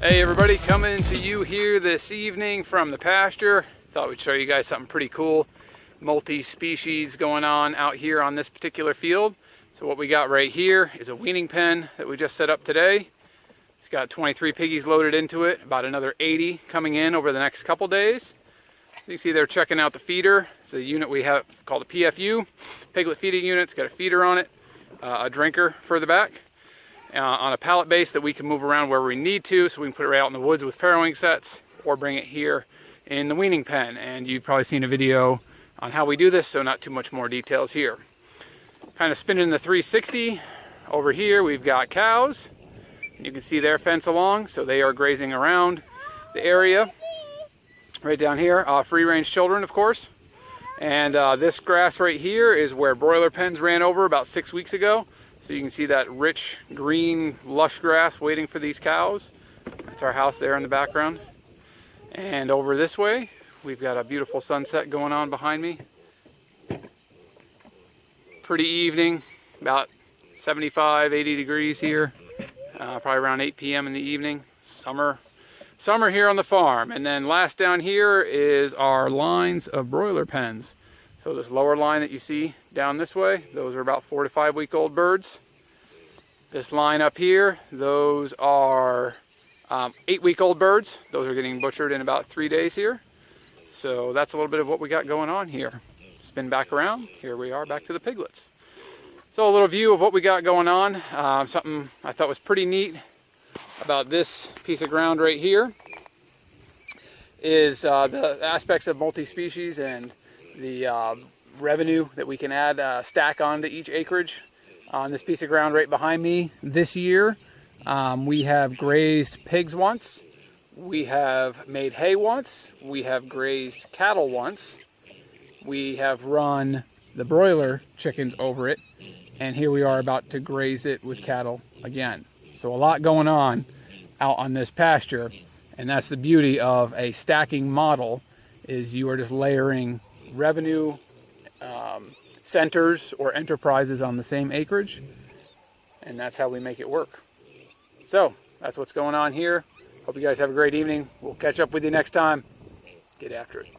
Hey everybody, coming to you here this evening from the pasture. Thought we'd show you guys something pretty cool. Multi-species going on out here on this particular field. So what we got right here is a weaning pen that we just set up today. It's got 23 piggies loaded into it, about another 80 coming in over the next couple days. So you can see they're checking out the feeder. It's a unit we have called a PFU, piglet feeding unit. It's got a feeder on it, a drinker further back. On a pallet base that we can move around where we need to, so we can put it right out in the woods with farrowing sets or bring it here in the weaning pen. And you've probably seen a video on how we do this, so not too much more details here. Kind of spinning the 360. Over here we've got cows. You can see their fence along, so they are grazing around the area. Right down here, free range children, of course. And this grass right here is where broiler pens ran over about 6 weeks ago. So you can see that rich, green, lush grass waiting for these cows. That's our house there in the background. And over this way, we've got a beautiful sunset going on behind me. Pretty evening, about 75, 80 degrees here. Probably around 8 p.m. in the evening. Summer here on the farm. And then last down here is our lines of broiler pens. So this lower line that you see down this way, those are about 4 to 5 week old birds. This line up here, those are 8 week old birds. Those are getting butchered in about 3 days here. So that's a little bit of what we got going on here. Spin back around, here we are back to the piglets. So a little view of what we got going on. Something I thought was pretty neat about this piece of ground right here is the aspects of multi-species and the revenue that we can add, stack onto each acreage. On this piece of ground right behind me this year, we have grazed pigs once, we have made hay once, we have grazed cattle once, we have run the broiler chickens over it, and here we are about to graze it with cattle again. So a lot going on out on this pasture, and that's the beauty of a stacking model, is you are just layering revenue centers or enterprises on the same acreage, and that's how we make it work. So that's what's going on here. Hope you guys have a great evening. We'll catch up with you next time. Get after it.